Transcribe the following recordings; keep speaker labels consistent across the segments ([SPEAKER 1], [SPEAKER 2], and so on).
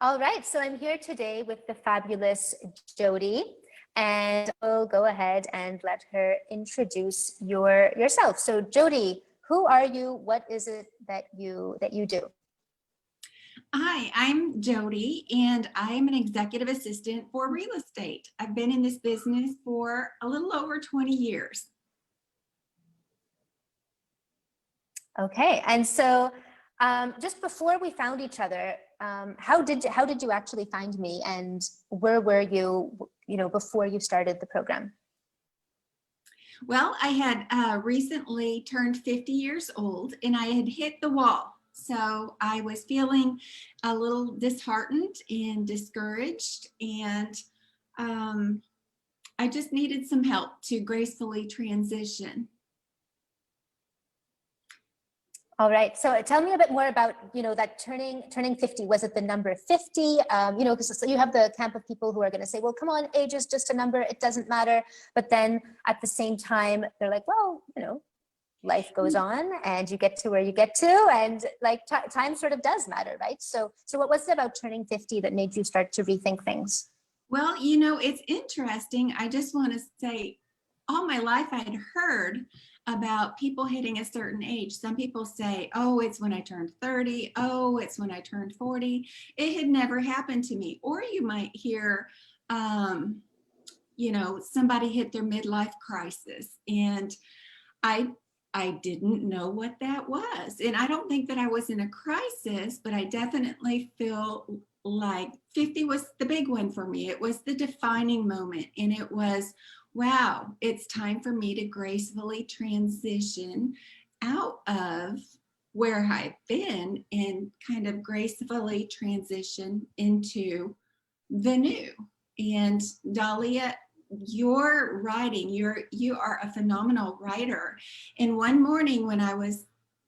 [SPEAKER 1] All right, so I'm here today with the fabulous Jodi, and we'll go ahead and let her introduce yourself. So Jodi, who are you? What is it that you do?
[SPEAKER 2] Hi, I'm Jodi, and I'm an executive assistant for real estate. I've been in this business for a little over 20 years.
[SPEAKER 1] Okay, and so just before we found each other, how did you actually find me, and where were you, before you started the program?
[SPEAKER 2] Well, I had recently turned 50 years old, and I had hit the wall. So I was feeling a little disheartened and discouraged, and I just needed some help to gracefully transition.
[SPEAKER 1] All right. So tell me a bit more about, that turning 50. Was it the number 50? Because you have the camp of people who are going to say, well, come on, age is just a number. It doesn't matter. But then at the same time, they're like, well, life goes on and you get to where you get to, and like time sort of does matter, right? So what was it about turning 50 that made you start to rethink things?
[SPEAKER 2] Well, it's interesting. I just want to say, all my life I had heard about people hitting a certain age. Some people say, oh, it's when I turned 30. Oh, it's when I turned 40. It had never happened to me. Or you might hear, somebody hit their midlife crisis. And I didn't know what that was. And I don't think that I was in a crisis, but I definitely feel like 50 was the big one for me. It was the defining moment. And it was, wow, it's time for me to gracefully transition out of where I've been and kind of gracefully transition into the new. And Dahlia, your writing, you are a phenomenal writer. And one morning when I was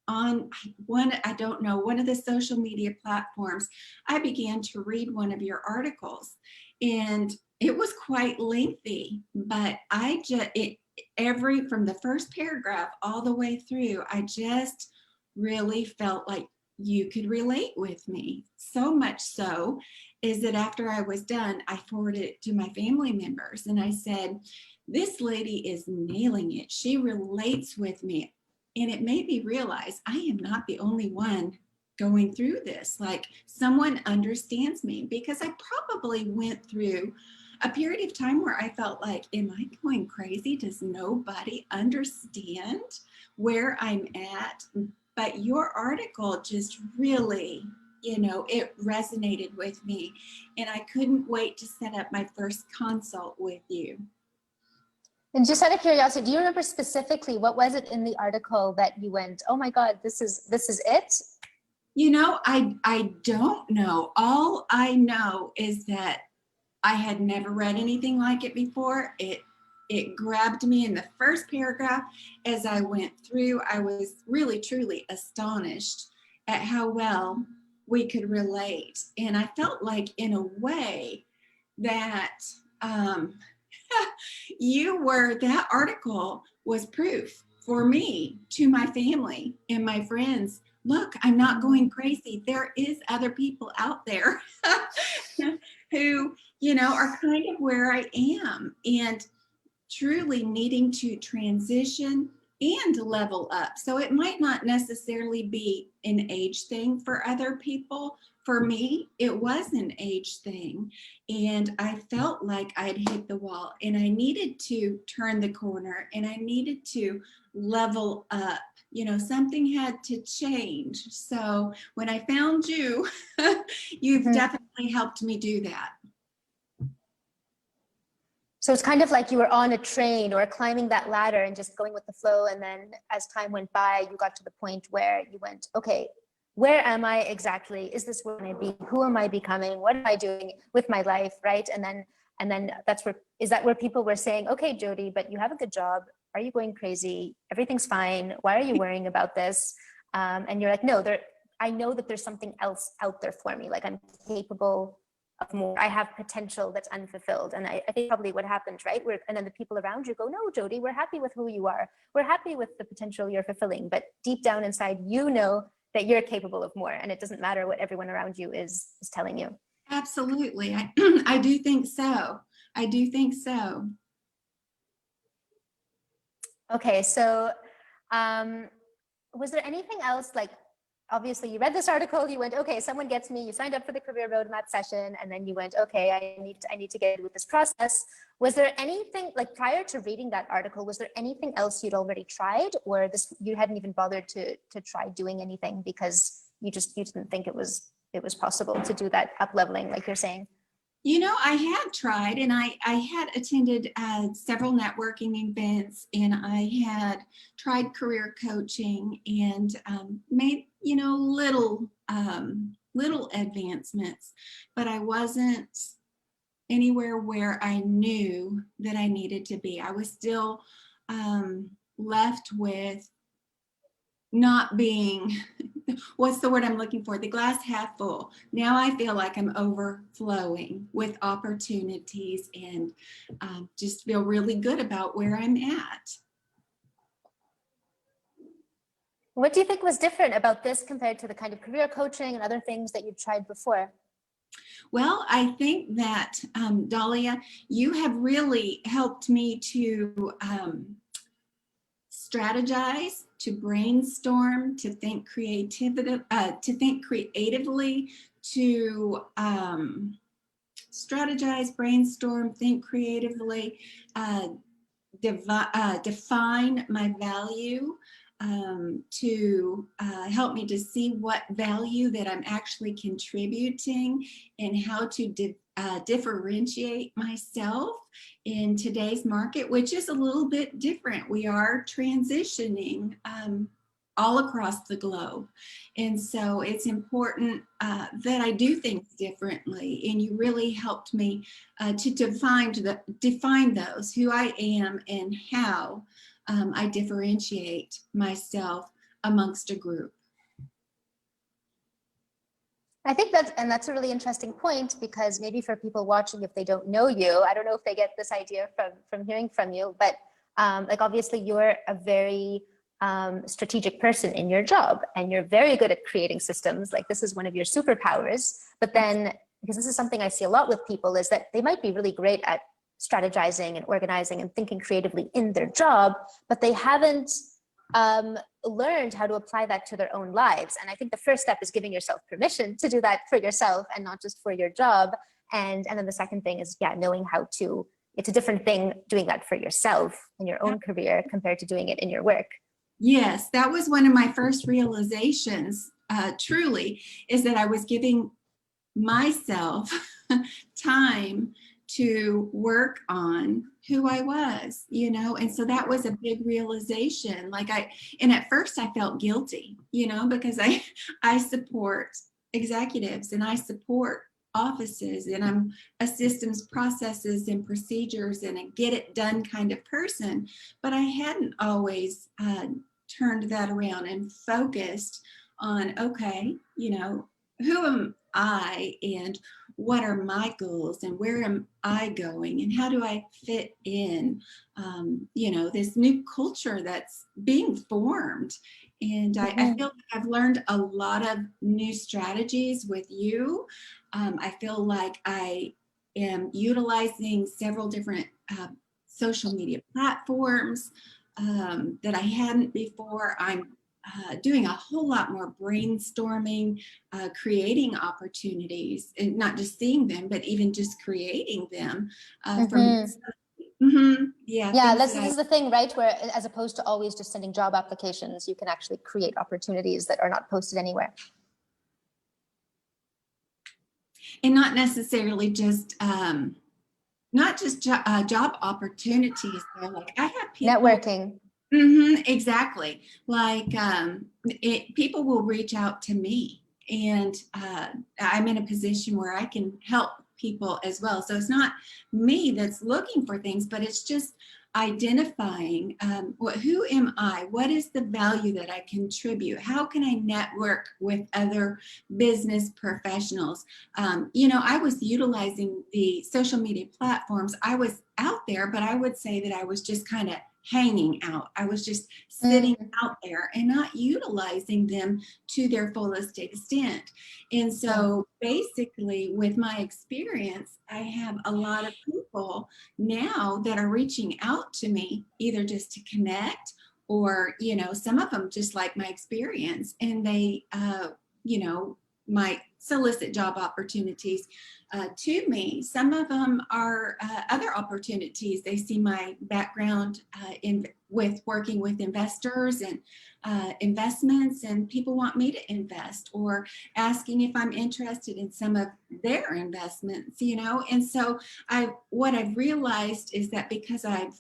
[SPEAKER 2] on one of the social media platforms, I began to read one of your articles, and it was quite lengthy, but from the first paragraph all the way through, I just really felt like you could relate with me. So much so is that after I was done, I forwarded it to my family members and I said, this lady is nailing it. She relates with me. And it made me realize I am not the only one going through this. Like, someone understands me, because I probably went through a period of time where I felt like, am I going crazy? Does nobody understand where I'm at? But your article just really, it resonated with me. And I couldn't wait to set up my first consult with you.
[SPEAKER 1] And just out of curiosity, do you remember specifically what was it in the article that you went, oh my God, this is it?
[SPEAKER 2] I don't know. All I know is that I had never read anything like it before. It grabbed me in the first paragraph. As I went through, I was really, truly astonished at how well we could relate. And I felt like, in a way, that that article was proof for me to my family and my friends. Look, I'm not going crazy. There is other people out there who, are kind of where I am, and truly needing to transition and level up. So it might not necessarily be an age thing for other people. For me, it was an age thing. And I felt like I'd hit the wall and I needed to turn the corner and I needed to level up. Something had to change. So when I found you, you've definitely helped me do that.
[SPEAKER 1] So it's kind of like you were on a train or climbing that ladder and just going with the flow. And then as time went by, you got to the point where you went, okay, where am I exactly? Is this where I be? Who am I becoming? What am I doing with my life, right? And then is that where people were saying, okay, Jodi, but you have a good job. Are you going crazy? Everything's fine. Why are you worrying about this? And you're like, no, I know that there's something else out there for me. Like, I'm capable of more. I have potential that's unfulfilled. And I think probably what happened, right? And then the people around you go, no, Jodi, we're happy with who you are. We're happy with the potential you're fulfilling. But deep down inside, that you're capable of more. And it doesn't matter what everyone around you is telling you.
[SPEAKER 2] Absolutely. I do think so. I do think so.
[SPEAKER 1] Okay, so was there anything else, like, obviously you read this article, you went, okay, someone gets me, you signed up for the career roadmap session, and then you went, okay, I need to get with this process. Was there anything, like, prior to reading that article, was there anything else you'd already tried, or you hadn't even bothered to try doing anything because you didn't think it was possible to do that up leveling, like you're saying?
[SPEAKER 2] You know, I had tried, and I had attended several networking events, and I had tried career coaching and made, you know, little advancements, but I wasn't anywhere where I knew that I needed to be. I was still left with not being, what's the word I'm looking for? The glass half full. Now I feel like I'm overflowing with opportunities, and just feel really good about where I'm at.
[SPEAKER 1] What do you think was different about this compared to the kind of career coaching and other things that you'd tried before?
[SPEAKER 2] Well, I think that, Dahlia, you have really helped me to strategize, to brainstorm, to think creatively, to strategize, brainstorm, think creatively, define my value, to help me to see what value that I'm actually contributing, and how to differentiate myself in today's market, which is a little bit different. We are transitioning all across the globe. And so it's important that I do things differently. And you really helped me to define those, who I am and how I differentiate myself amongst a group.
[SPEAKER 1] I think that's a really interesting point, because maybe for people watching, if they don't know you, I don't know if they get this idea from hearing from you, but like, obviously you're a very strategic person in your job, and you're very good at creating systems. Like, this is one of your superpowers. But then, because this is something I see a lot with people, is that they might be really great at strategizing and organizing and thinking creatively in their job, but they haven't learned how to apply that to their own lives. And I think the first step is giving yourself permission to do that for yourself and not just for your job. And then the second thing is, yeah, knowing how to, it's a different thing doing that for yourself in your own career compared to doing it in your work.
[SPEAKER 2] Yes, that was one of my first realizations, truly, is that I was giving myself time to work on who I was, you know. And so that was a big realization. And at first I felt guilty, you know, because I support executives, and I support offices, and I'm a systems, processes, and procedures, and a get it done kind of person. But I hadn't always turned that around and focused on, okay, you know, who am I, and what are my goals, and where am I going, and how do I fit in, you know, this new culture that's being formed. And I feel like I've learned a lot of new strategies with you. I feel like I am utilizing several different social media platforms that I hadn't before. I'm doing a whole lot more brainstorming, creating opportunities, and not just seeing them, but even just creating them from.
[SPEAKER 1] Yeah, this is the thing, right? Where, as opposed to always just sending job applications, you can actually create opportunities that are not posted anywhere.
[SPEAKER 2] And not necessarily just job opportunities, though. Like, I have people
[SPEAKER 1] Networking.
[SPEAKER 2] Exactly. Like, people will reach out to me, and I'm in a position where I can help people as well. So it's not me that's looking for things, but it's just identifying who am I? What is the value that I contribute? How can I network with other business professionals? You know, I was utilizing the social media platforms. I was out there, but I would say that I was just kind of hanging out. I was just sitting out there and not utilizing them to their fullest extent. And so basically, with my experience, I have a lot of people now that are reaching out to me, either just to connect, or, you know, some of them just like my experience, and they, you know, might solicit job opportunities to me. Some of them are other opportunities. They see my background with working with investors and investments, and people want me to invest, or asking if I'm interested in some of their investments, you know. And so what I've realized is that because I've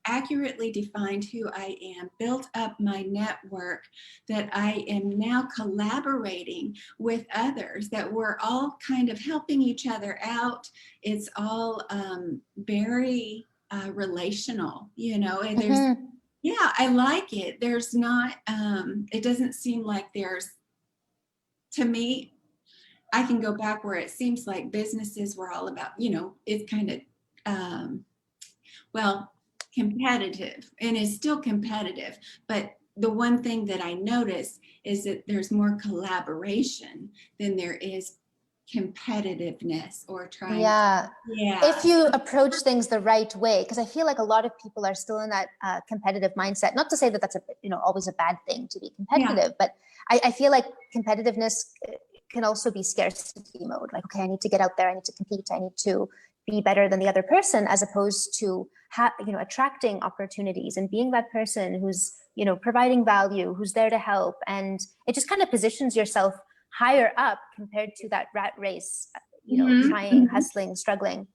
[SPEAKER 2] accurately defined who I am, built up my network, that I am now collaborating with others, that we're all kind of helping each other out. It's all very relational, you know, and there's, yeah, I like it. There's not, it doesn't seem like there's, to me, I can go back where it seems like businesses were all about, you know, it's kind of, well, competitive, and is still competitive. But the one thing that I notice is that there's more collaboration than there is competitiveness or trying.
[SPEAKER 1] Yeah. If you approach things the right way, because I feel like a lot of people are still in that competitive mindset. Not to say that that's a, you know, always a bad thing to be competitive, but I feel like competitiveness can also be scarcity mode. Like, okay, I need to get out there, I need to compete, I need to be better than the other person, as opposed to you know, attracting opportunities and being that person who's, you know, providing value, who's there to help. And it just kind of positions yourself higher up compared to that rat race, you know, trying, hustling, struggling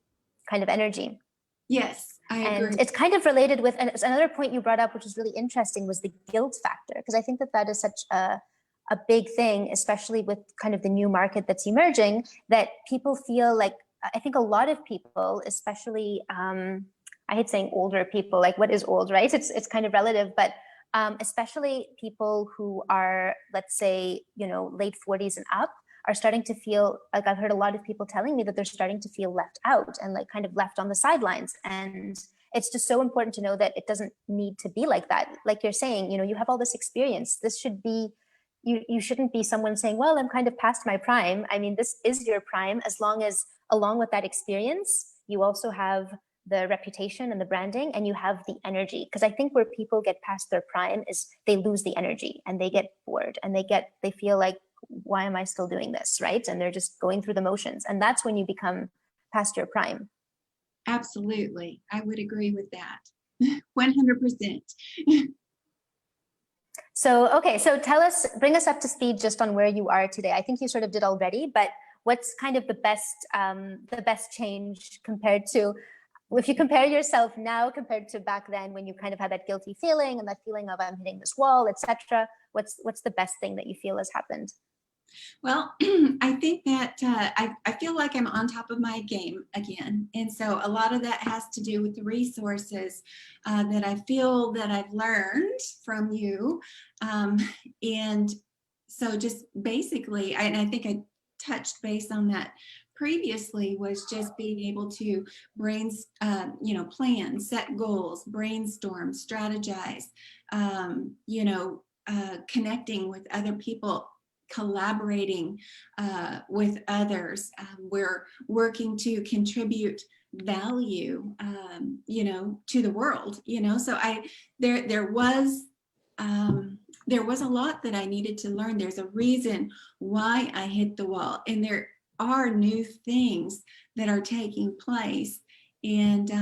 [SPEAKER 1] kind of energy.
[SPEAKER 2] Yes, I agree.
[SPEAKER 1] And it's kind of related with, and another point you brought up, which was really interesting, was the guilt factor, because I think that that is such a big thing, especially with kind of the new market that's emerging, that people feel like, I think a lot of people, especially, I hate saying older people, like what is old, right? It's kind of relative, but especially people who are, let's say, you know, late 40s and up, are starting to feel like, I've heard a lot of people telling me that they're starting to feel left out and like kind of left on the sidelines. And it's just so important to know that it doesn't need to be like that. Like you're saying, you know, you have all this experience. This should be, you shouldn't be someone saying, well, I'm kind of past my prime. I mean, this is your prime, as long as along with that experience, you also have the reputation and the branding, and you have the energy. Because I think where people get past their prime is they lose the energy and they get bored and they feel like, why am I still doing this, right? And they're just going through the motions. And that's when you become past your prime.
[SPEAKER 2] Absolutely. I would agree with that. 100%.
[SPEAKER 1] So, okay. So bring us up to speed just on where you are today. I think you sort of did already, but what's kind of the best change compared to, if you compare yourself now compared to back then, when you kind of had that guilty feeling and that feeling of, I'm hitting this wall, etc. What's the best thing that you feel has happened?
[SPEAKER 2] Well, I think that I feel like I'm on top of my game again. And so a lot of that has to do with the resources that I feel that I've learned from you. And so just basically, and I think I touched base on that previously, was just being able to plan, set goals, brainstorm, strategize, connecting with other people, collaborating with others. We're working to contribute value, to the world, so there was a lot that I needed to learn. There's a reason why I hit the wall, and there are new things that are taking place. And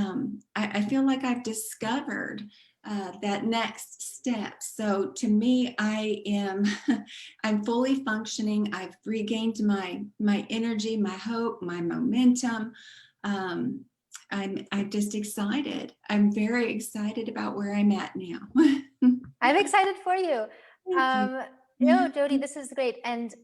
[SPEAKER 2] I feel like I've discovered that next step. So to me, I'm fully functioning. I've regained my energy, my hope, my momentum. I'm just excited. I'm very excited about where I'm at now.
[SPEAKER 1] I'm excited for you. No, Jodi, this is great. And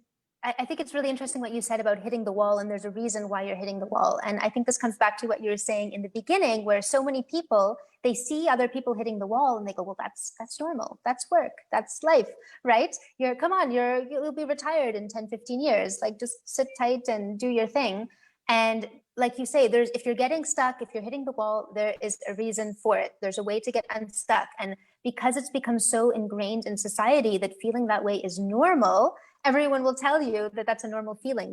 [SPEAKER 1] I think it's really interesting what you said about hitting the wall, and there's a reason why you're hitting the wall. And I think this comes back to what you were saying in the beginning, where so many people, they see other people hitting the wall and they go, well, that's normal. That's work. That's life, right? You'll be retired in 10, 15 years. Like, just sit tight and do your thing. And like you say, there's, if you're getting stuck, if you're hitting the wall, there is a reason for it. There's a way to get unstuck. And because it's become so ingrained in society that feeling that way is normal, everyone will tell you that that's a normal feeling.